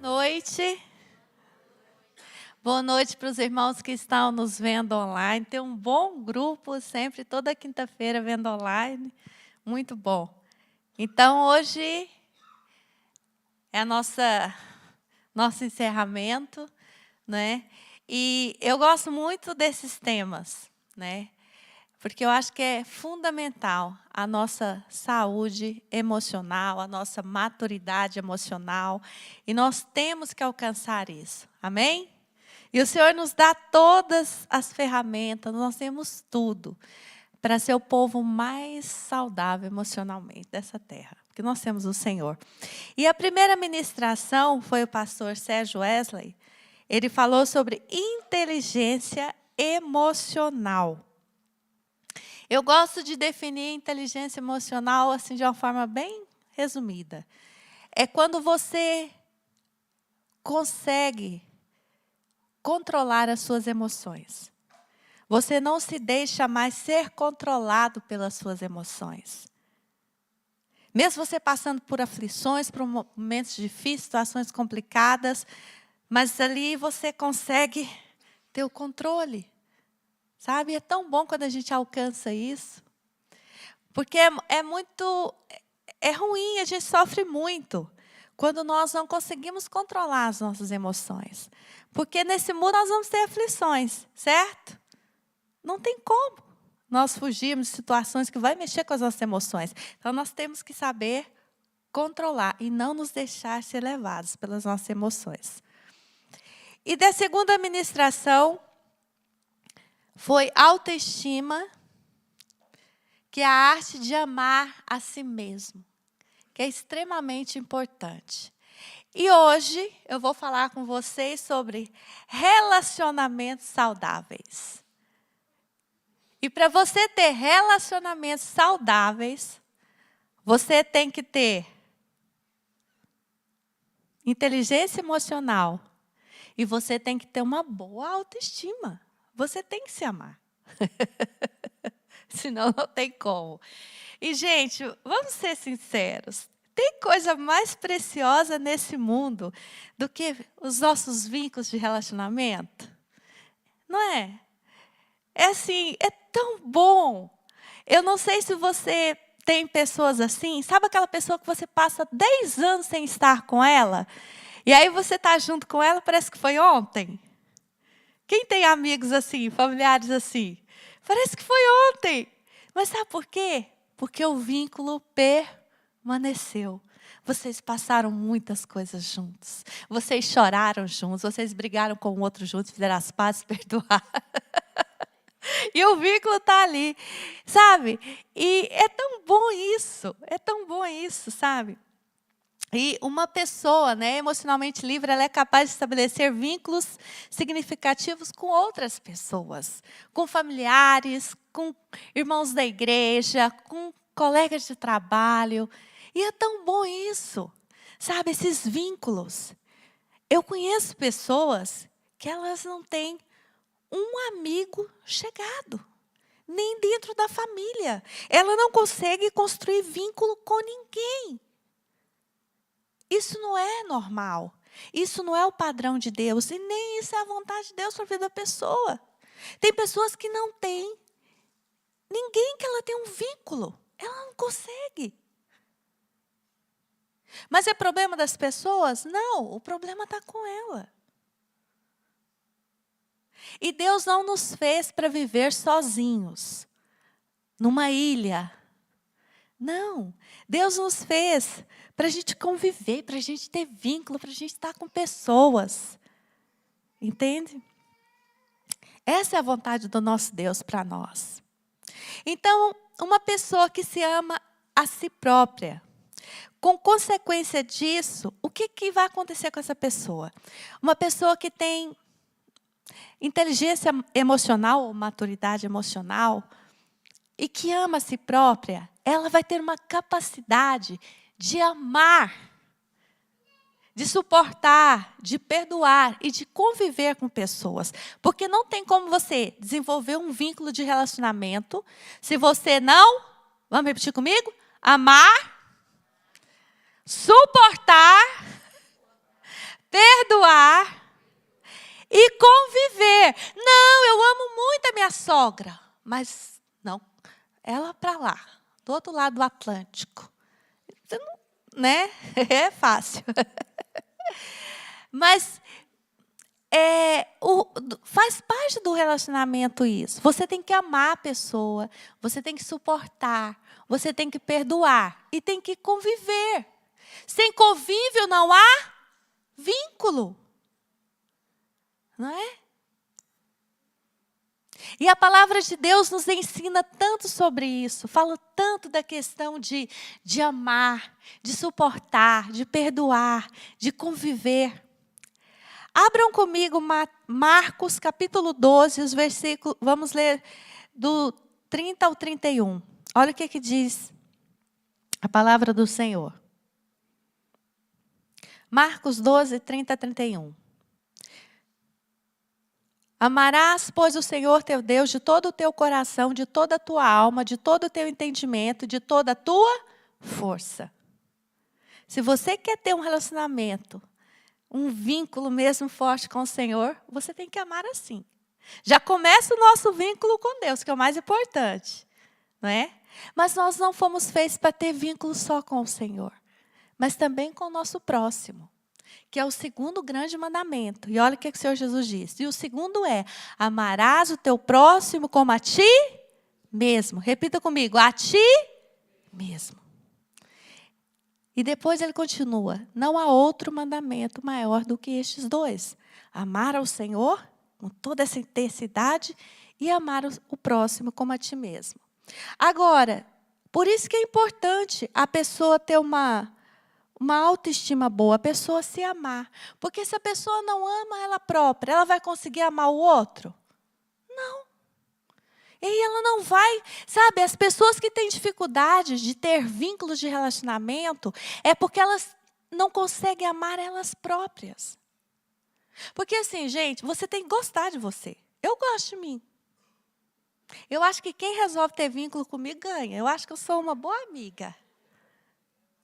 noite. Boa noite para os irmãos que estão nos vendo online. Tem um bom grupo sempre, toda quinta-feira vendo online. Muito bom. Então, hoje é nosso encerramento, né? E eu gosto muito desses temas, né? Porque eu acho que é fundamental a nossa saúde emocional, a nossa maturidade emocional. E nós temos que alcançar isso. Amém? E o Senhor nos dá todas as ferramentas, nós temos tudo para ser o povo mais saudável emocionalmente dessa terra. Porque nós temos o Senhor. E a primeira ministração foi o pastor Sérgio Wesley. Ele falou sobre inteligência emocional. Eu gosto de definir inteligência emocional assim de uma forma bem resumida. É quando você consegue controlar as suas emoções. Você não se deixa mais ser controlado pelas suas emoções. Mesmo você passando por aflições, por momentos difíceis, situações complicadas, mas ali você consegue ter o controle. Sabe, é tão bom quando a gente alcança isso. Porque é ruim, a gente sofre muito quando nós não conseguimos controlar as nossas emoções. Porque nesse mundo nós vamos ter aflições, certo? Não tem como nós fugirmos de situações que vão mexer com as nossas emoções. Então nós temos que saber controlar e não nos deixar ser levados pelas nossas emoções. E da segunda ministração foi autoestima, que é a arte de amar a si mesmo, que é extremamente importante. E hoje eu vou falar com vocês sobre relacionamentos saudáveis. E para você ter relacionamentos saudáveis, você tem que ter inteligência emocional e você tem que ter uma boa autoestima. Você tem que se amar. Senão não tem como. E, gente, vamos ser sinceros. Tem coisa mais preciosa nesse mundo do que os nossos vínculos de relacionamento? Não é? É assim, é tão bom. Eu não sei se você tem pessoas assim. Sabe aquela pessoa que você passa 10 anos sem estar com ela? E aí você está junto com ela, parece que foi ontem. Quem tem amigos assim, familiares assim? Parece que foi ontem. Mas sabe por quê? Porque o vínculo permaneceu. Vocês passaram muitas coisas juntos. Vocês choraram juntos. Vocês brigaram com o outro juntos, fizeram as pazes, perdoaram. E o vínculo está ali, sabe? E é tão bom isso, sabe? E uma pessoa, né, emocionalmente livre, ela é capaz de estabelecer vínculos significativos com outras pessoas, com familiares, com irmãos da igreja, com colegas de trabalho. E é tão bom isso, sabe, esses vínculos. Eu conheço pessoas que elas não têm um amigo chegado, nem dentro da família. Ela não consegue construir vínculo com ninguém. Isso não é normal. Isso não é o padrão de Deus. E nem isso é a vontade de Deus para a vida da pessoa. Tem pessoas que não têm ninguém que ela tenha um vínculo. Ela não consegue. Mas é problema das pessoas? Não, o problema está com ela. E Deus não nos fez para viver sozinhos, numa ilha. Não, Deus nos fez para a gente conviver, para a gente ter vínculo, para a gente estar com pessoas. Entende? Essa é a vontade do nosso Deus para nós. Então, uma pessoa que se ama a si própria, com consequência disso, o que vai acontecer com essa pessoa? Uma pessoa que tem inteligência emocional ou maturidade emocional e que ama a si própria, ela vai ter uma capacidade de amar, de suportar, de perdoar e de conviver com pessoas. Porque não tem como você desenvolver um vínculo de relacionamento se você não, vamos repetir comigo? Amar, suportar, sogra, mas não, ela para lá, do outro lado do Atlântico. Você não, né? É fácil. Mas faz parte do relacionamento isso. Você tem que amar a pessoa, você tem que suportar, você tem que perdoar e tem que conviver. Sem convívio não há vínculo. Não é? E a palavra de Deus nos ensina tanto sobre isso, fala tanto da questão de amar, de suportar, de perdoar, de conviver. Abram comigo Marcos capítulo 12, os versículos, vamos ler do 30 ao 31. Olha o que diz a palavra do Senhor. Marcos 12, 30 a 31. Amarás, pois, o Senhor teu Deus de todo o teu coração, de toda a tua alma, de todo o teu entendimento, de toda a tua força. Se você quer ter um relacionamento, um vínculo mesmo forte com o Senhor, você tem que amar assim. Já começa o nosso vínculo com Deus, que é o mais importante, não é? Mas nós não fomos feitos para ter vínculo só com o Senhor, mas também com o nosso próximo, que é o segundo grande mandamento. E olha o que o Senhor Jesus disse. E o segundo é: amarás o teu próximo como a ti mesmo. Repita comigo: a ti mesmo. E depois ele continua: não há outro mandamento maior do que estes dois: amar ao Senhor com toda essa intensidade e amar o próximo como a ti mesmo. Agora, por isso que é importante a pessoa ter uma autoestima boa, a pessoa se amar. Porque se a pessoa não ama ela própria, ela vai conseguir amar o outro? Não. E ela não vai, sabe, as pessoas que têm dificuldade de ter vínculos de relacionamento, é porque elas não conseguem amar elas próprias. Porque assim, gente, você tem que gostar de você. Eu gosto de mim. Eu acho que quem resolve ter vínculo comigo ganha. Eu acho que eu sou uma boa amiga.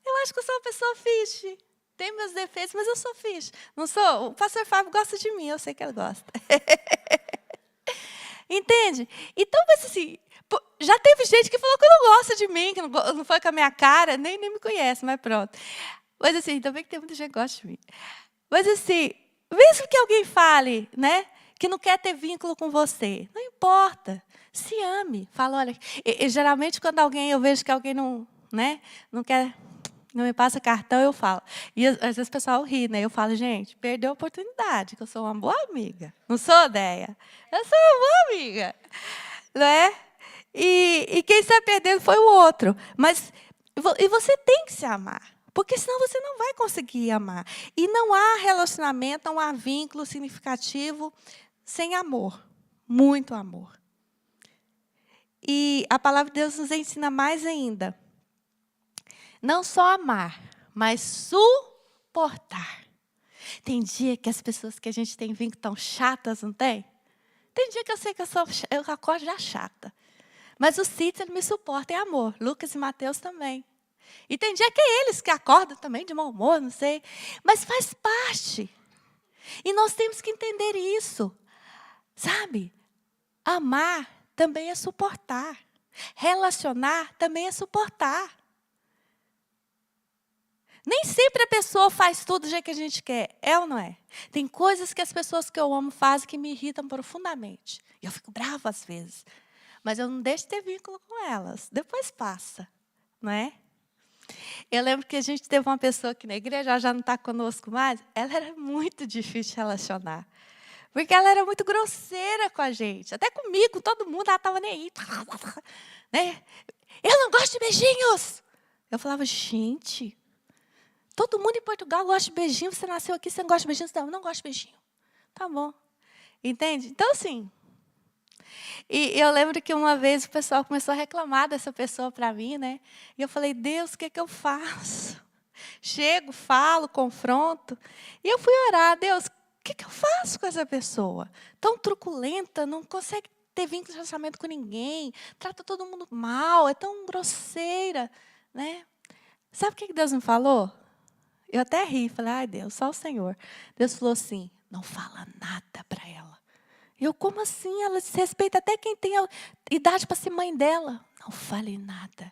Eu acho que eu sou uma pessoa fixe. Tenho meus defeitos, mas eu sou fixe. Não sou? O pastor Fábio gosta de mim, eu sei que ele gosta. Entende? Então, mas assim, já teve gente que falou que não gosta de mim, que não foi com a minha cara, nem me conhece, mas pronto. Mas assim, também que tem muita gente que gosta de mim. Mas assim, mesmo que alguém fale, né, que não quer ter vínculo com você, não importa. Se ame. Fala, olha, geralmente quando eu vejo que alguém não quer, não me passa cartão, eu falo. E às vezes o pessoal ri, né? Eu falo, gente, perdeu a oportunidade, que eu sou uma boa amiga. Não sou, Deia? Eu sou uma boa amiga. Não é? E quem está perdendo foi o outro. Mas você tem que se amar. Porque senão você não vai conseguir amar. E não há relacionamento, não há vínculo significativo sem amor. Muito amor. E a palavra de Deus nos ensina mais ainda. Não só amar, mas suportar. Tem dia que as pessoas que a gente tem vínculo tão chatas, não tem? Tem dia que eu sei que eu acordo já chata. Mas o Cícero, ele me suporta, é amor. Lucas e Mateus também. E tem dia que é eles que acordam também de mau humor, não sei. Mas faz parte. E nós temos que entender isso. Sabe? Amar também é suportar. Relacionar também é suportar. Nem sempre a pessoa faz tudo do jeito que a gente quer. É ou não é? Tem coisas que as pessoas que eu amo fazem que me irritam profundamente. E eu fico brava às vezes. Mas eu não deixo de ter vínculo com elas. Depois passa. Não é? Eu lembro que a gente teve uma pessoa aqui na igreja, ela já não está conosco mais. Ela era muito difícil de relacionar. Porque ela era muito grosseira com a gente. Até comigo, com todo mundo, ela estava nem aí. Né? Eu não gosto de beijinhos. Eu falava, gente... Todo mundo em Portugal gosta de beijinho. Você nasceu aqui, você não gosta de beijinho? Não, não gosto de beijinho. Tá bom. Entende? Então, assim... E eu lembro que uma vez o pessoal começou a reclamar dessa pessoa para mim, né? E eu falei, Deus, o que é que eu faço? Chego, falo, confronto. E eu fui orar, Deus, o que é que eu faço com essa pessoa? Tão truculenta, não consegue ter vínculo de relacionamento com ninguém, trata todo mundo mal, é tão grosseira, né? Sabe o que Deus me falou? Eu até ri, falei, ai Deus, só o Senhor. Deus falou assim, não fala nada para ela. Eu, como assim? Ela desrespeita até quem tem a idade para ser mãe dela. Não fale nada.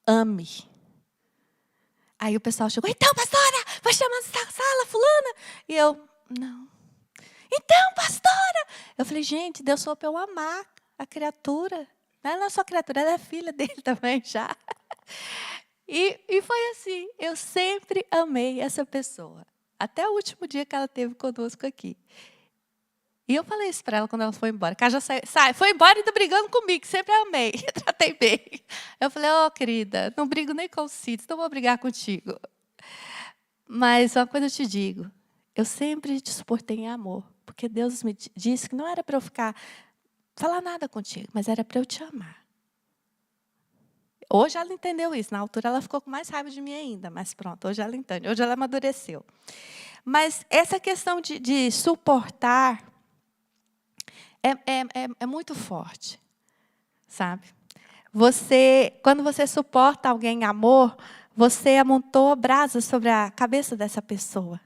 Ame. Aí o pessoal chegou, então, pastora, vai chamar essa sala, fulana. E eu, não. Então, pastora. Eu falei, gente, Deus falou para eu amar a criatura. Ela não é só criatura, ela é filha dele também já. E foi assim, eu sempre amei essa pessoa. Até o último dia que ela esteve conosco aqui. E eu falei isso para ela quando ela foi embora. Que ela já foi embora e está brigando comigo, que sempre amei, tratei bem. Eu falei, querida, não brigo nem com o Cid, não vou brigar contigo. Mas uma coisa eu te digo, eu sempre te suportei em amor. Porque Deus me disse que não era para eu falar nada contigo, mas era para eu te amar. Hoje ela entendeu isso. Na altura ela ficou com mais raiva de mim ainda, mas pronto, hoje ela entende. Hoje ela amadureceu. Mas essa questão de suportar é muito forte, sabe? Quando você suporta alguém em amor, você amontoa brasa sobre a cabeça dessa pessoa.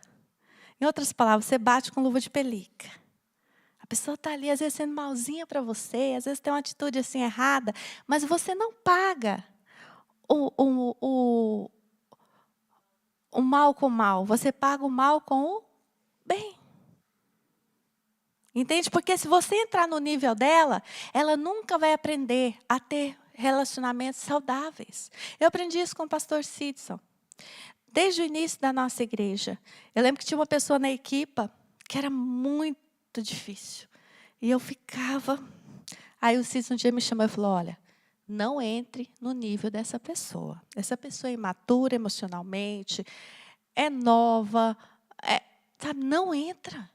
Em outras palavras, você bate com luva de pelica. A pessoa está ali, às vezes, sendo malzinha para você, às vezes tem uma atitude assim errada, mas você não paga o mal com o mal, você paga o mal com o bem. Entende? Porque se você entrar no nível dela, ela nunca vai aprender a ter relacionamentos saudáveis. Eu aprendi isso com o pastor Sidson. Desde o início da nossa igreja. Eu lembro que tinha uma pessoa na equipa que era muito difícil. E eu ficava... Aí o Sidson um dia me chamou e falou, olha, não entre no nível dessa pessoa. Essa pessoa é imatura emocionalmente, é nova, sabe? Não entra.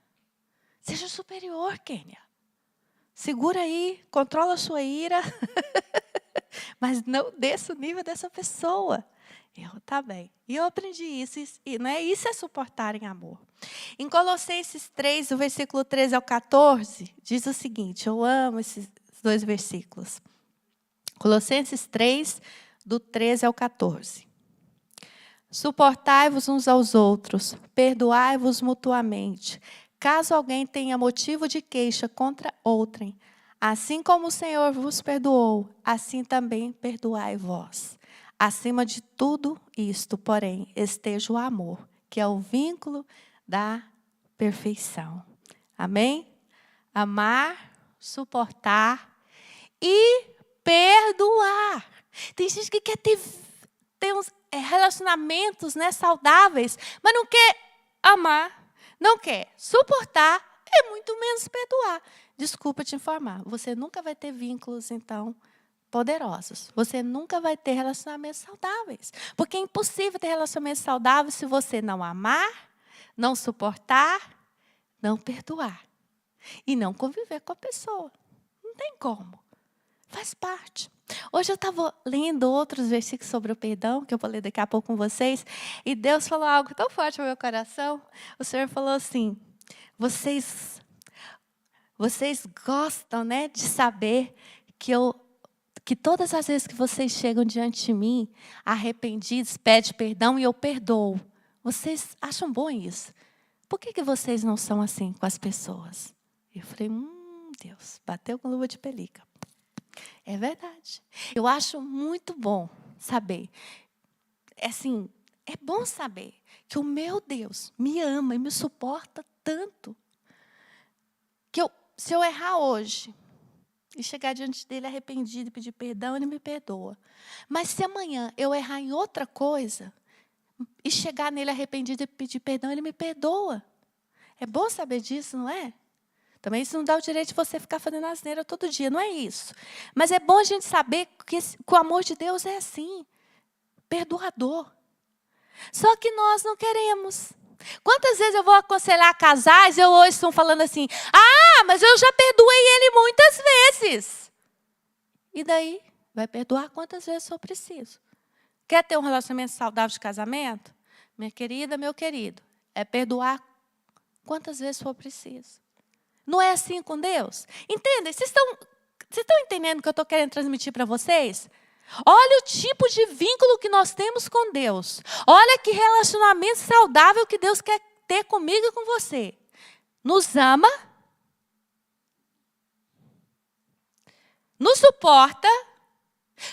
Seja superior, Kênia. Segura aí, controla a sua ira, mas não desça o nível dessa pessoa. Tá bem. E eu aprendi isso, isso é suportar em amor. Em Colossenses 3, do versículo 13 ao 14, diz o seguinte, eu amo esses dois versículos. Colossenses 3, do 13 ao 14. Suportai-vos uns aos outros, perdoai-vos mutuamente, caso alguém tenha motivo de queixa contra outrem, assim como o Senhor vos perdoou, assim também perdoai vós. Acima de tudo isto, porém, esteja o amor, que é o vínculo da perfeição. Amém? Amar, suportar e perdoar. Tem gente que quer ter uns relacionamentos saudáveis, mas não quer amar. Não quer suportar, muito menos perdoar. Desculpa te informar, você nunca vai ter vínculos, então, poderosos. Você nunca vai ter relacionamentos saudáveis. Porque é impossível ter relacionamentos saudáveis se você não amar, não suportar, não perdoar. E não conviver com a pessoa. Não tem como. Faz parte. Hoje eu estava lendo outros versículos sobre o perdão, que eu vou ler daqui a pouco com vocês, e Deus falou algo tão forte no meu coração. O Senhor falou assim, vocês gostam, de saber que todas as vezes que vocês chegam diante de mim, arrependidos, pedem perdão e eu perdoo. Vocês acham bom isso? Por que vocês não são assim com as pessoas? Eu falei, Deus, bateu com luva de pelica. É verdade. Eu acho muito bom saber. Assim, é bom saber que o meu Deus me ama e me suporta tanto. Que se eu errar hoje e chegar diante dele arrependido e pedir perdão, ele me perdoa. Mas se amanhã eu errar em outra coisa e chegar nele arrependido e pedir perdão, ele me perdoa. É bom saber disso, não é? Também isso não dá o direito de você ficar fazendo asneira todo dia, não é isso. Mas é bom a gente saber que o amor de Deus é assim, perdoador. Só que nós não queremos. Quantas vezes eu vou aconselhar casais e eu hoje estão falando assim, mas eu já perdoei ele muitas vezes. E daí? Vai perdoar quantas vezes for preciso. Quer ter um relacionamento saudável de casamento? Minha querida, meu querido, é perdoar quantas vezes for preciso. Não é assim com Deus? Entendem? Vocês estão entendendo o que eu estou querendo transmitir para vocês? Olha o tipo de vínculo que nós temos com Deus. Olha que relacionamento saudável que Deus quer ter comigo e com você. Nos ama, nos suporta,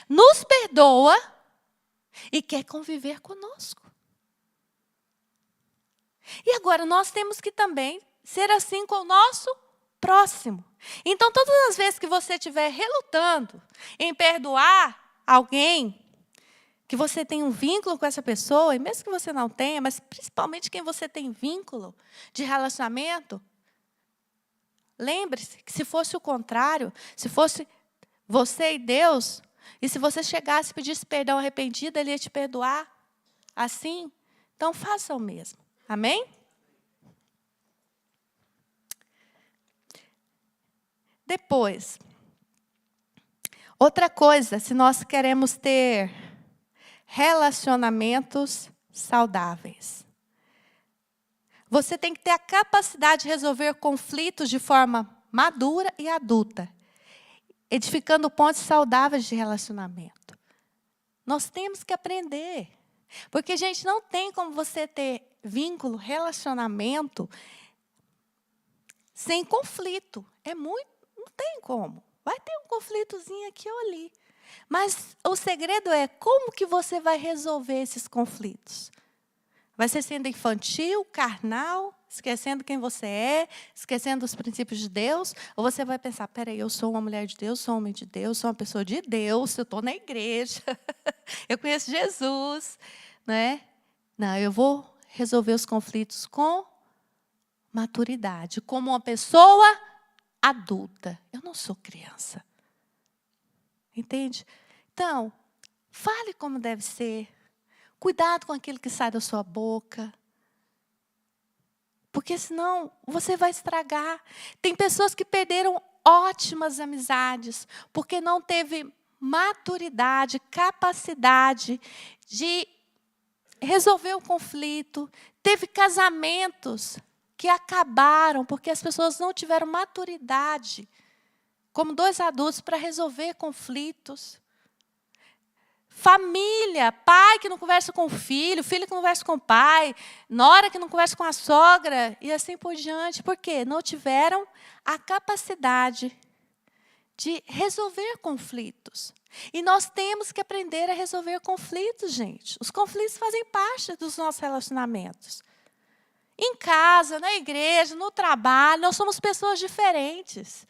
nos perdoa e quer conviver conosco. E agora nós temos que também ser assim com o nosso próximo. Então, todas as vezes que você estiver relutando em perdoar alguém, que você tem um vínculo com essa pessoa, e mesmo que você não tenha, mas principalmente quem você tem vínculo de relacionamento, lembre-se que se fosse o contrário, se fosse você e Deus, e se você chegasse e pedisse perdão arrependido, Ele ia te perdoar assim, então faça o mesmo. Amém? Depois, outra coisa, se nós queremos ter relacionamentos saudáveis, você tem que ter a capacidade de resolver conflitos de forma madura e adulta, edificando pontes saudáveis de relacionamento. Nós temos que aprender. Porque, gente, não tem como você ter vínculo, relacionamento, sem conflito. Não tem como. Vai ter um conflitozinho aqui ou ali. Mas o segredo é como que você vai resolver esses conflitos. Vai ser sendo infantil, carnal, esquecendo quem você é, esquecendo os princípios de Deus? Ou você vai pensar, peraí, eu sou uma mulher de Deus, sou um homem de Deus, sou uma pessoa de Deus, eu estou na igreja, eu conheço Jesus, né? Não, eu vou resolver os conflitos com maturidade, como uma pessoa adulta. Eu não sou criança. Entende? Então, fale como deve ser. Cuidado com aquilo que sai da sua boca. Porque senão você vai estragar. Tem pessoas que perderam ótimas amizades porque não teve maturidade, capacidade de resolver o conflito. Teve casamentos que acabaram porque as pessoas não tiveram maturidade como dois adultos para resolver conflitos. Família, pai que não conversa com o filho que não conversa com o pai, nora que não conversa com a sogra, e assim por diante. Por quê? Não tiveram a capacidade de resolver conflitos. E nós temos que aprender a resolver conflitos, gente. Os conflitos fazem parte dos nossos relacionamentos. Em casa, na igreja, no trabalho, nós somos pessoas diferentes.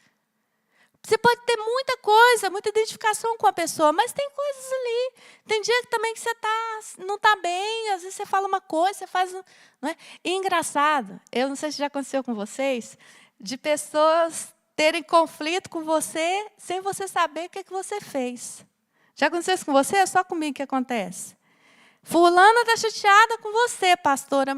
Você pode ter muita coisa, muita identificação com a pessoa, mas tem coisas ali. Tem dia também que você não está bem, às vezes você fala uma coisa, você faz... Não é? E engraçado, eu não sei se já aconteceu com vocês, de pessoas terem conflito com você sem você saber o que você fez. Já aconteceu isso com você? É só comigo que acontece. Fulana está chateada com você, pastora.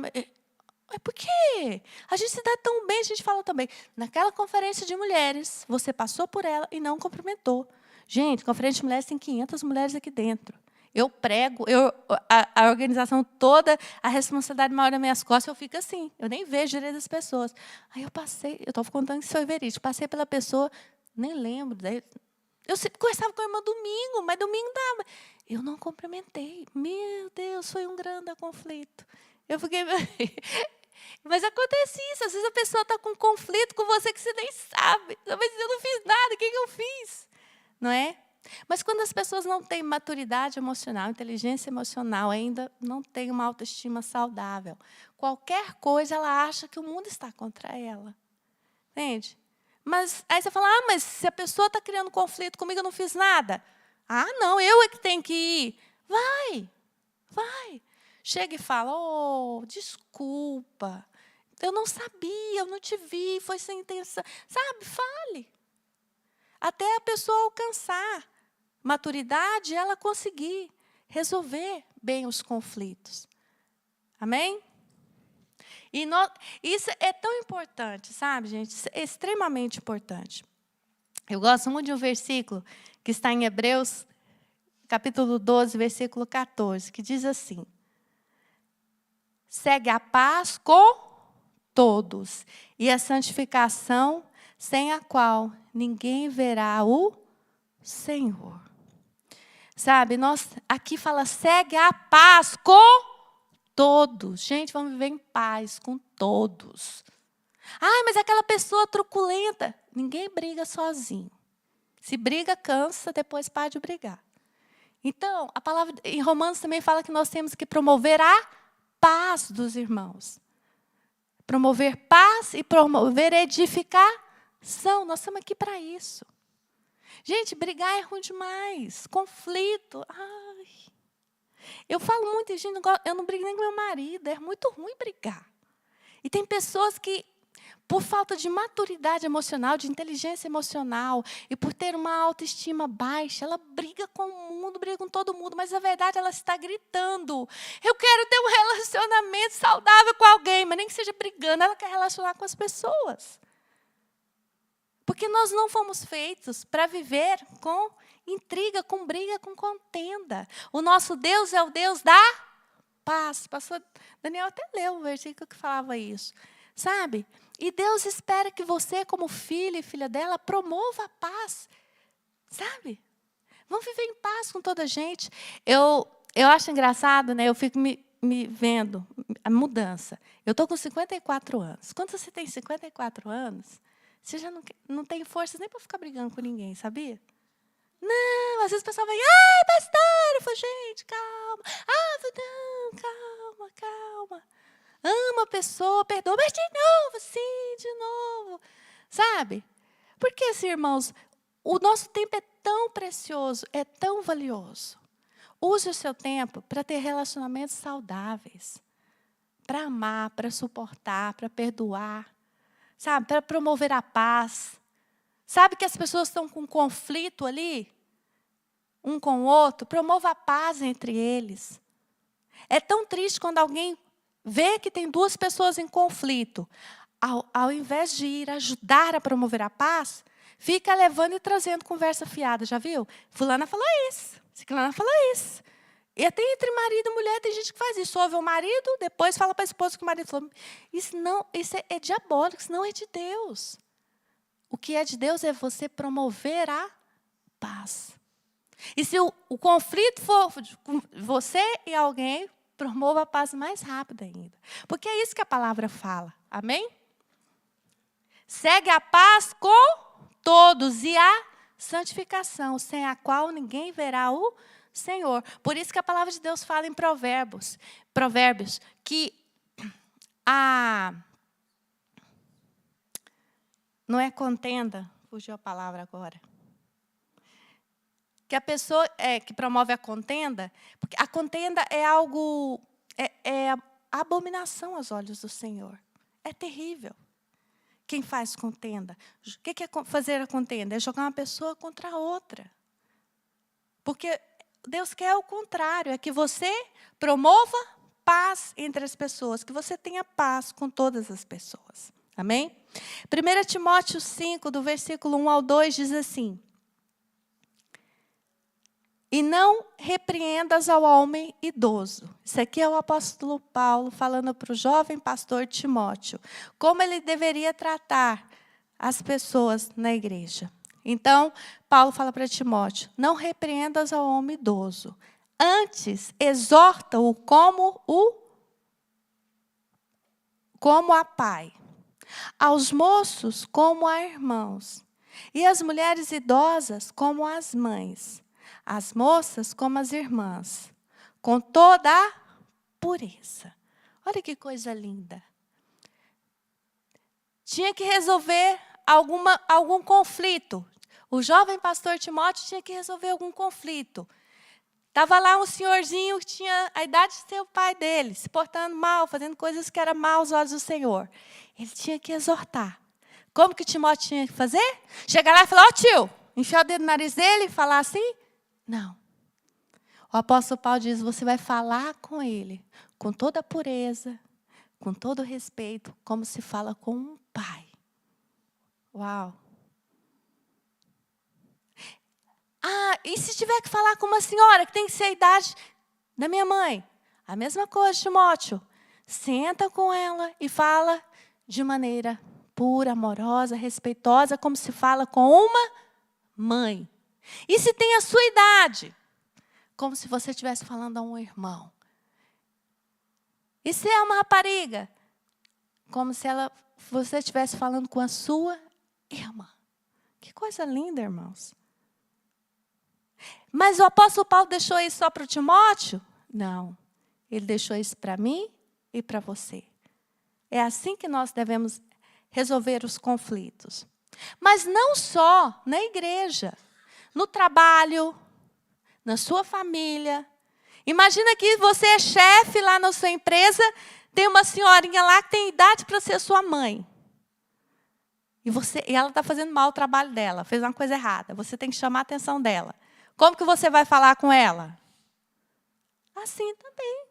Mas por quê? A gente se dá tão bem, a gente fala tão bem. Naquela conferência de mulheres, você passou por ela e não cumprimentou. Gente, conferência de mulheres tem 500 mulheres aqui dentro. Eu prego, a organização toda, a responsabilidade maior das minhas costas, eu fico assim. Eu nem vejo direito das pessoas. Aí eu passei, eu estou contando que isso foi verídico. Passei pela pessoa, nem lembro. Eu sempre conversava com a irmã domingo, mas domingo dava. Eu não cumprimentei. Meu Deus, foi um grande conflito. Eu fiquei... Mas acontece isso, às vezes a pessoa está com conflito com você que você nem sabe. Mas eu não fiz nada, o que eu fiz? Não é? Mas quando as pessoas não têm maturidade emocional, inteligência emocional, ainda não têm uma autoestima saudável, qualquer coisa ela acha que o mundo está contra ela. Entende? Mas aí você fala, mas se a pessoa está criando conflito comigo, eu não fiz nada. Ah, não, eu é que tenho que ir. Vai. Chega e fala, desculpa, eu não sabia, eu não te vi, foi sem intenção. Sabe, fale. Até a pessoa alcançar maturidade, ela conseguir resolver bem os conflitos. Amém? E isso é tão importante, sabe, gente? Isso é extremamente importante. Eu gosto muito de um versículo que está em Hebreus, capítulo 12, versículo 14, que diz assim: segue a paz com todos e a santificação, sem a qual ninguém verá o Senhor. Sabe, nós aqui fala, segue a paz com todos. Gente, vamos viver em paz com todos. Mas aquela pessoa truculenta, ninguém briga sozinho. Se briga, cansa, depois para de brigar. Então, a palavra em Romanos também fala que nós temos que promover a paz dos irmãos. Promover paz e promover edificação. Nós estamos aqui para isso. Gente, brigar é ruim demais. Conflito. Ai. Eu falo muito, gente, eu não brigo nem com meu marido. É muito ruim brigar. E tem pessoas que, por falta de maturidade emocional, de inteligência emocional, e por ter uma autoestima baixa, ela briga com o mundo, briga com todo mundo, mas, na verdade, ela está gritando. Eu quero ter um relacionamento saudável com alguém, mas nem que seja brigando, ela quer relacionar com as pessoas. Porque nós não fomos feitos para viver com intriga, com briga, com contenda. O nosso Deus é o Deus da paz. O pastor Daniel até leu um versículo que falava isso. Sabe? E Deus espera que você, como filho e filha dela, promova a paz. Sabe? Vamos viver em paz com toda a gente. Eu acho engraçado, né? Eu fico me vendo a mudança. Eu estou com 54 anos. Quando você tem 54 anos, você já não tem forças nem para ficar brigando com ninguém, sabia? Não, às vezes o pessoal vai, ai, pastor, eu falo, gente, calma. Ah, não, calma. Ama a pessoa, perdoa, mas de novo, sim, de novo. Sabe? Porque, assim, irmãos, o nosso tempo é tão precioso, é tão valioso. Use o seu tempo para ter relacionamentos saudáveis. Para amar, para suportar, para perdoar. Sabe? Para promover a paz. Sabe que as pessoas estão com conflito ali, um com o outro? Promova a paz entre eles. É tão triste quando alguém vê que tem duas pessoas em conflito. Ao invés de ir ajudar a promover a paz, fica levando e trazendo conversa fiada. Já viu? Fulana falou isso, ciclana falou isso. E até entre marido e mulher tem gente que faz isso. Ouve o marido, depois fala para a esposa que o marido falou. Isso é diabólico, isso não é de Deus. O que é de Deus é você promover a paz. E se o conflito for com você e alguém, promova a paz mais rápido ainda. Porque é isso que a palavra fala. Amém? Segue a paz com todos e a santificação, sem a qual ninguém verá o Senhor. Por isso que a palavra de Deus fala em Provérbios que não é contenda, fugiu a palavra agora. Que a pessoa que promove a contenda, porque a contenda é algo, é abominação aos olhos do Senhor. É terrível. Quem faz contenda? O que é fazer a contenda? É jogar uma pessoa contra a outra. Porque Deus quer o contrário, é que você promova paz entre as pessoas, que você tenha paz com todas as pessoas. Amém? 1 Timóteo 5, do versículo 1 ao 2, diz assim: e não repreendas ao homem idoso. Isso aqui é o apóstolo Paulo falando para o jovem pastor Timóteo. Como ele deveria tratar as pessoas na igreja. Então, Paulo fala para Timóteo: não repreendas ao homem idoso. Antes, exorta-o como a pai. Aos moços, como a irmãos. E as mulheres idosas, como as mães. As moças como as irmãs, com toda a pureza. Olha que coisa linda. Tinha que resolver algum conflito. O jovem pastor Timóteo tinha que resolver algum conflito. Estava lá um senhorzinho que tinha a idade de ser o pai dele, se portando mal, fazendo coisas que eram mal aos olhos do Senhor. Ele tinha que exortar. Como que Timóteo tinha que fazer? Chegar lá e falar: ó tio, enfiar o dedo no nariz dele e falar assim? Não. O apóstolo Paulo diz: você vai falar com ele com toda a pureza, com todo o respeito, como se fala com um pai. Uau! E se tiver que falar com uma senhora que tem que ser a idade da minha mãe? A mesma coisa, Timóteo. Senta com ela e fala de maneira pura, amorosa, respeitosa, como se fala com uma mãe. E se tem a sua idade? Como se você estivesse falando a um irmão. E se é uma rapariga? Como se você estivesse falando com a sua irmã. Que coisa linda, irmãos. Mas o apóstolo Paulo deixou isso só para o Timóteo? Não. Ele deixou isso para mim e para você. É assim que nós devemos resolver os conflitos. Mas não só na igreja, no trabalho, na sua família. Imagina que você é chefe lá na sua empresa, tem uma senhorinha lá que tem idade para ser sua mãe. E ela está fazendo mal o trabalho dela, fez uma coisa errada. Você tem que chamar a atenção dela. Como que você vai falar com ela? Assim também.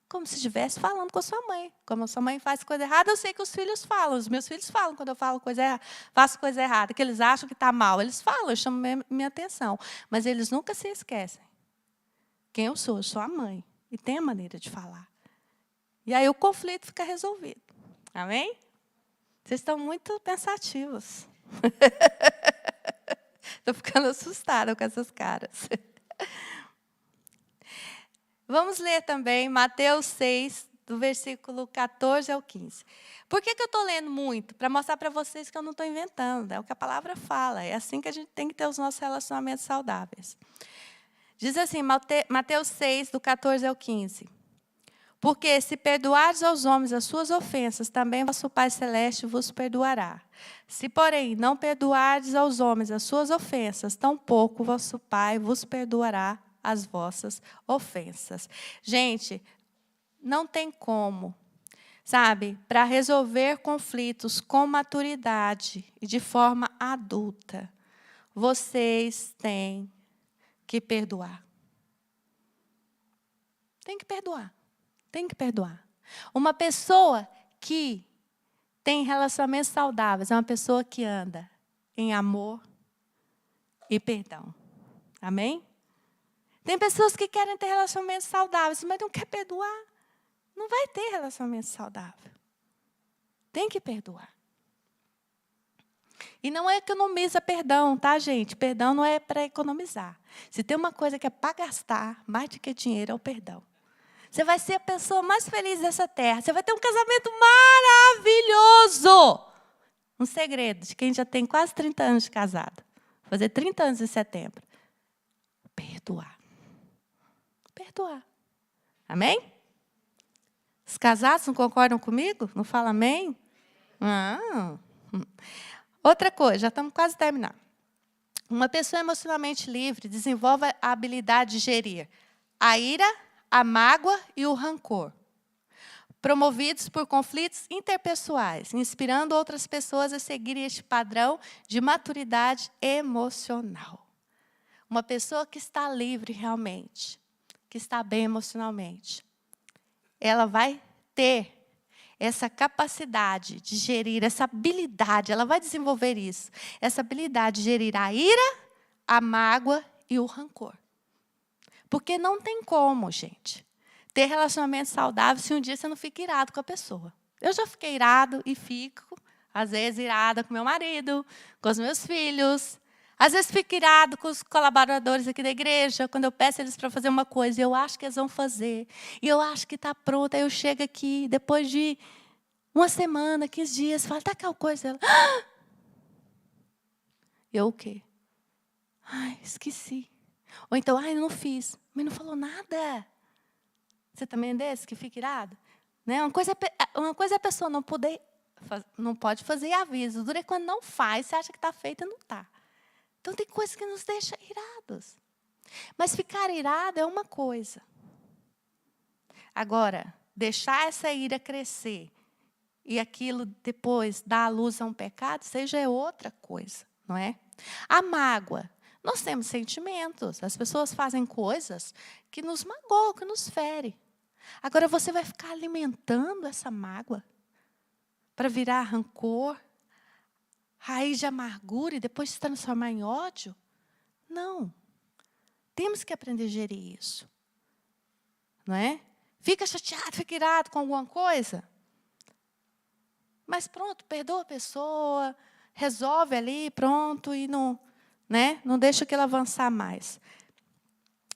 Como se estivesse falando com a sua mãe. Como a sua mãe faz coisa errada, eu sei que os filhos falam. Os meus filhos falam quando eu faço coisa errada, que eles acham que está mal. Eles falam, eu chamo minha atenção. Mas eles nunca se esquecem. Quem eu sou a mãe. E tem a maneira de falar. E aí o conflito fica resolvido. Amém? Vocês estão muito pensativos. Estou ficando assustada com essas caras. Vamos ler também Mateus 6, do versículo 14 ao 15. Por que eu estou lendo muito? Para mostrar para vocês que eu não estou inventando. É o que a palavra fala. É assim que a gente tem que ter os nossos relacionamentos saudáveis. Diz assim, Mateus 6, do 14 ao 15. Porque se perdoares aos homens as suas ofensas, também vosso Pai Celeste vos perdoará. Se, porém, não perdoardes aos homens as suas ofensas, tampouco vosso Pai vos perdoará as vossas ofensas. Gente, não tem como, sabe, para resolver conflitos com maturidade e de forma adulta, vocês têm que perdoar. Tem que perdoar. Tem que perdoar. Uma pessoa que tem relacionamentos saudáveis é uma pessoa que anda em amor e perdão. Amém? Tem pessoas que querem ter relacionamentos saudáveis, mas não quer perdoar. Não vai ter relacionamento saudável. Tem que perdoar. E não economiza perdão, tá, gente? Perdão não é para economizar. Se tem uma coisa que é para gastar, mais do que dinheiro, é o perdão. Você vai ser a pessoa mais feliz dessa terra. Você vai ter um casamento maravilhoso. Um segredo de quem já tem quase 30 anos de casado. Vou fazer 30 anos em setembro. Perdoar. Perdoar. Amém? Os casados não concordam comigo? Não falam amém? Não. Outra coisa, já estamos quase terminando. Uma pessoa emocionalmente livre desenvolve a habilidade de gerir a ira, a mágoa e o rancor, promovidos por conflitos interpessoais, inspirando outras pessoas a seguirem este padrão de maturidade emocional. Uma pessoa que está livre realmente, que está bem emocionalmente, ela vai ter essa capacidade de gerir, essa habilidade, ela vai desenvolver isso, essa habilidade de gerir a ira, a mágoa e o rancor. Porque não tem como, gente, ter relacionamento saudável se um dia você não fica irado com a pessoa. Eu já fiquei irado e fico, às vezes, irada com meu marido, com os meus filhos. Às vezes fico irado com os colaboradores aqui da igreja, quando eu peço eles para fazer uma coisa, e eu acho que eles vão fazer, e eu acho que está pronto, aí eu chego aqui, depois de uma semana, 15 dias, falo, tá aquela coisa. Ela, ah! Eu o quê? Ai, esqueci. Ou então, ai, não fiz, mas não falou nada. Você também é desse que fica irado? Né? Uma coisa é a pessoa não pode fazer e avisa. Dura quando não faz, você acha que está feita e não está. Então, tem coisas que nos deixam irados. Mas ficar irado é uma coisa. Agora, deixar essa ira crescer e aquilo depois dar à luz a um pecado, isso já é outra coisa, não é? A mágoa. Nós temos sentimentos. As pessoas fazem coisas que nos magoam, que nos ferem. Agora, você vai ficar alimentando essa mágoa para virar rancor, raiz de amargura e depois se transformar em ódio? Não. Temos que aprender a gerir isso. Não é? Fica chateado, fica irado com alguma coisa. Mas pronto, perdoa a pessoa, resolve ali, pronto, e não deixa aquilo avançar mais.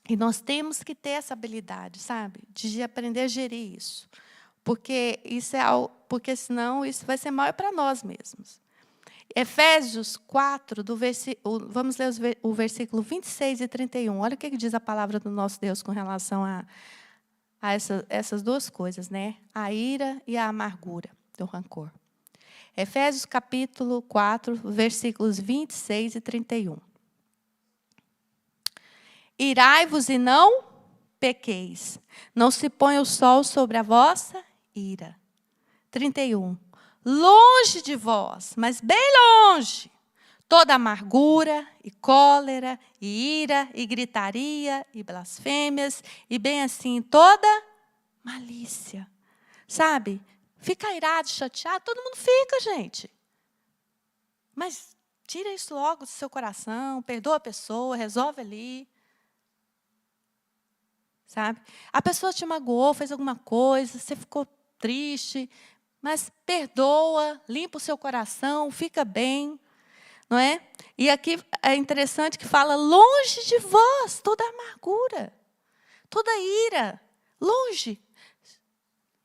E nós temos que ter essa habilidade, sabe? De aprender a gerir isso. Porque senão isso vai ser mal para nós mesmos. Efésios 4, vamos ler o versículo 26 e 31. Olha o que diz a palavra do nosso Deus com relação a essas duas coisas, né? A ira e a amargura do rancor. Efésios capítulo 4, versículos 26 e 31. Irai-vos e não pequeis. Não se ponha o sol sobre a vossa ira. 31. Longe de vós, mas bem longe, toda amargura e cólera e ira e gritaria e blasfêmias e bem assim toda malícia. Sabe? Fica irado, chateado, todo mundo fica, gente. Mas tira isso logo do seu coração, perdoa a pessoa, resolve ali. Sabe? A pessoa te magoou, fez alguma coisa, você ficou triste, mas perdoa, limpa o seu coração, fica bem, não é? E aqui é interessante que fala, longe de vós, toda amargura, toda ira, longe,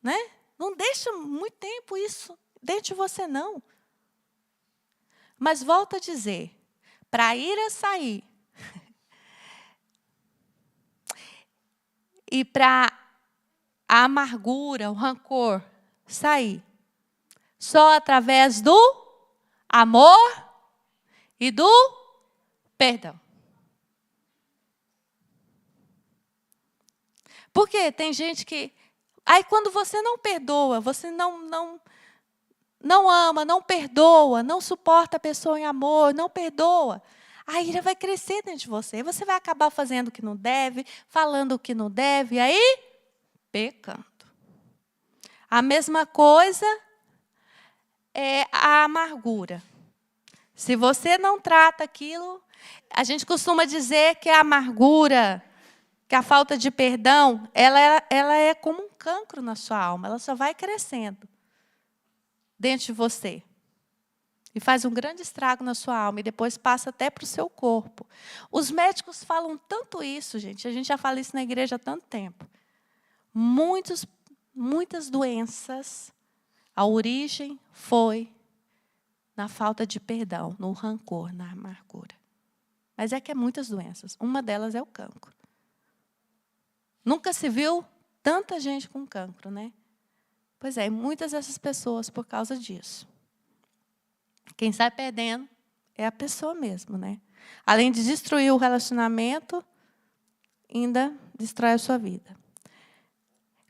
né? Não deixa muito tempo isso dentro de você, não. Mas volto a dizer, para a ira sair, e para a amargura, o rancor sair, só através do amor e do perdão. Porque tem gente que... Aí quando você não perdoa, você não ama, não perdoa, não suporta a pessoa em amor, não perdoa, a ira vai crescer dentro de você. Você vai acabar fazendo o que não deve, falando o que não deve, e aí, pecando. A mesma coisa é a amargura. Se você não trata aquilo, a gente costuma dizer que a amargura, que a falta de perdão, ela é como um cancro na sua alma, ela só vai crescendo dentro de você. E faz um grande estrago na sua alma, e depois passa até para o seu corpo. Os médicos falam tanto isso, gente, a gente já fala isso na igreja há tanto tempo. Muitas doenças, a origem foi na falta de perdão, no rancor, na amargura. Mas é que é muitas doenças. Uma delas é o cancro. Nunca se viu tanta gente com cancro, né? Pois é, muitas dessas pessoas por causa disso. Quem sai perdendo é a pessoa mesmo, né? Além de destruir o relacionamento, ainda destrói a sua vida.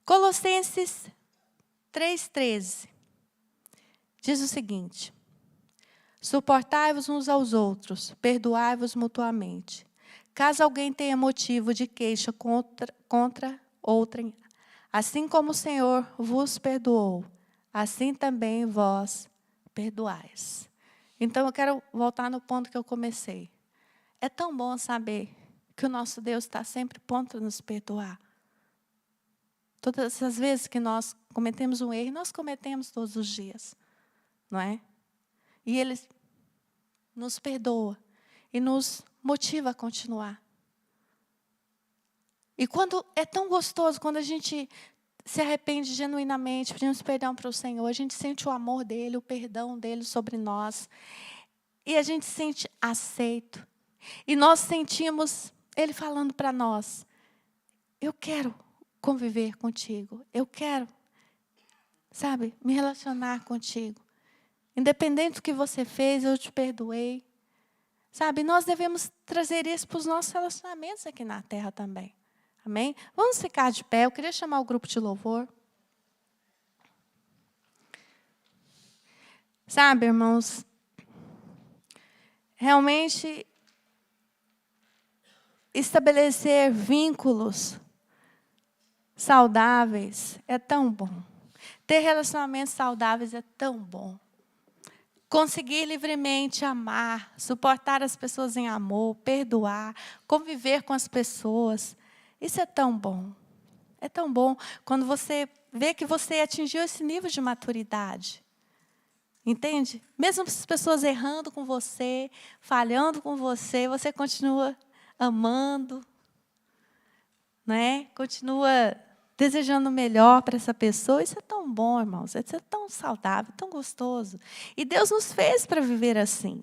Colossenses 3,13 diz o seguinte: suportai-vos uns aos outros, perdoai-vos mutuamente. Caso alguém tenha motivo de queixa contra outrem, assim como o Senhor vos perdoou, assim também vós perdoais. Então, eu quero voltar no ponto que eu comecei. É tão bom saber que o nosso Deus está sempre pronto a nos perdoar. Todas as vezes que nós cometemos um erro, nós cometemos todos os dias, não é? E Ele nos perdoa e nos motiva a continuar. E quando é tão gostoso, quando a gente se arrepende genuinamente, pedimos perdão para o Senhor, a gente sente o amor dEle, o perdão dEle sobre nós. E a gente se sente aceito. E nós sentimos Ele falando para nós, eu quero conviver contigo, eu quero, sabe, me relacionar contigo. Independente do que você fez, eu te perdoei. Sabe, nós devemos trazer isso para os nossos relacionamentos aqui na terra também. Amém? Vamos ficar de pé. Eu queria chamar o grupo de louvor. Sabe, irmãos, realmente estabelecer vínculos saudáveis é tão bom. Ter relacionamentos saudáveis é tão bom. Conseguir livremente amar, suportar as pessoas em amor, perdoar, conviver com as pessoas. Isso é tão bom. É tão bom quando você vê que você atingiu esse nível de maturidade. Entende? Mesmo as pessoas errando com você, falhando com você, você continua amando, né? Continua desejando o melhor para essa pessoa. Isso é tão bom, irmãos. Isso é tão saudável, tão gostoso. E Deus nos fez para viver assim.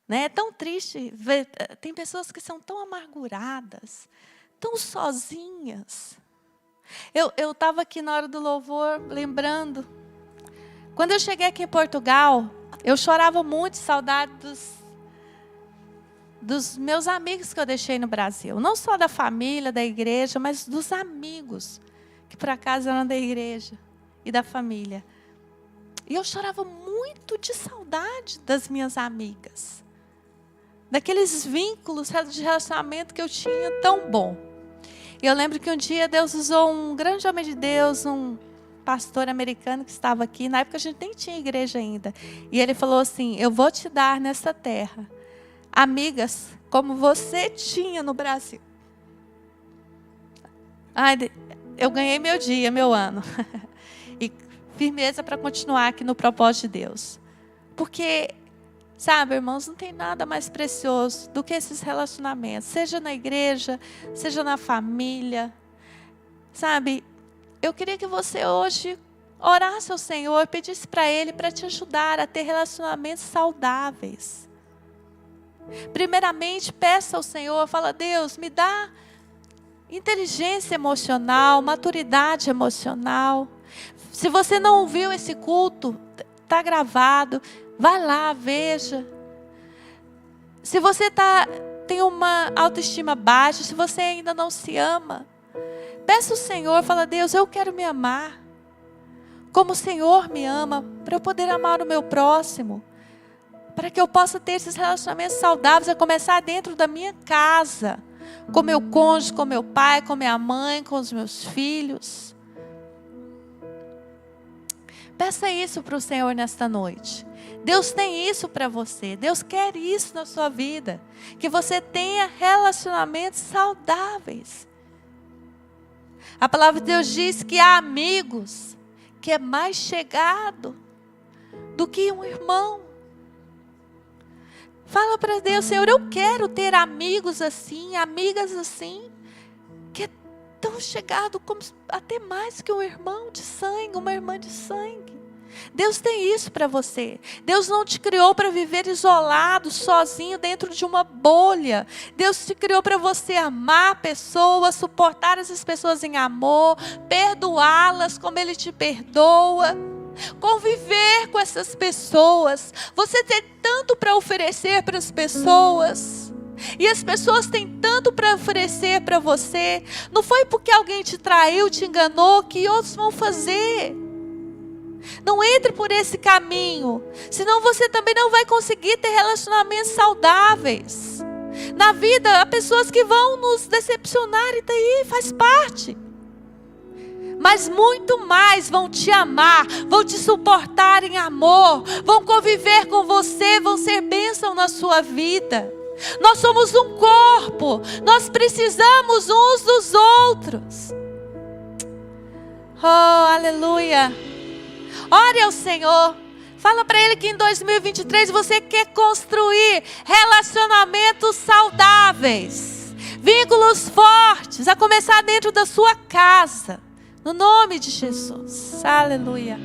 Né? É tão triste ver, tem pessoas que são tão amarguradas, tão sozinhas. Eu estava aqui na hora do louvor, lembrando. Quando eu cheguei aqui em Portugal, eu chorava muito de saudade dos meus amigos que eu deixei no Brasil. Não só da família, da igreja, mas dos amigos, que por acaso eram da igreja e da família. E eu chorava muito de saudade das minhas amigas. Daqueles vínculos de relacionamento que eu tinha tão bom. E eu lembro que um dia Deus usou um grande homem de Deus, um pastor americano que estava aqui. Na época a gente nem tinha igreja ainda. E ele falou assim: eu vou te dar nessa terra amigas como você tinha no Brasil. Ai, eu ganhei meu dia, meu ano. E firmeza para continuar aqui no propósito de Deus. Porque, sabe, irmãos, não tem nada mais precioso do que esses relacionamentos. Seja na igreja, seja na família. Sabe, eu queria que você hoje orasse ao Senhor, pedisse para Ele para te ajudar a ter relacionamentos saudáveis. Primeiramente, peça ao Senhor, fala: Deus, me dá inteligência emocional, maturidade emocional. Se você não ouviu esse culto, está gravado, vai lá, veja. Se você tem uma autoestima baixa, se você ainda não se ama, peça ao Senhor, fala: Deus, eu quero me amar como o Senhor me ama, para eu poder amar o meu próximo, para que eu possa ter esses relacionamentos saudáveis, a começar dentro da minha casa, com meu cônjuge, com meu pai, com minha mãe, com os meus filhos. Peça isso para o Senhor nesta noite. Deus tem isso para você. Deus quer isso na sua vida. Que você tenha relacionamentos saudáveis. A palavra de Deus diz que há amigos que é mais chegado do que um irmão. Fala para Deus: Senhor, eu quero ter amigos assim, amigas assim, que é tão chegado como até mais que um irmão de sangue, uma irmã de sangue. Deus tem isso para você. Deus não te criou para viver isolado, sozinho, dentro de uma bolha. Deus te criou para você amar pessoas, suportar essas pessoas em amor, perdoá-las como Ele te perdoa, conviver com essas pessoas. Você tem tanto para oferecer para as pessoas, e as pessoas têm tanto para oferecer para você. Não foi porque alguém te traiu, te enganou, que outros vão fazer. Não entre por esse caminho, senão você também não vai conseguir ter relacionamentos saudáveis. Na vida, há pessoas que vão nos decepcionar, e daí faz parte. Mas muito mais vão te amar, vão te suportar em amor, vão conviver com você, vão ser bênção na sua vida. Nós somos um corpo, nós precisamos uns dos outros. Oh, aleluia. Ore ao Senhor. Fala para Ele que em 2023 você quer construir relacionamentos saudáveis, vínculos fortes, a começar dentro da sua casa. No nome de Jesus. Aleluia.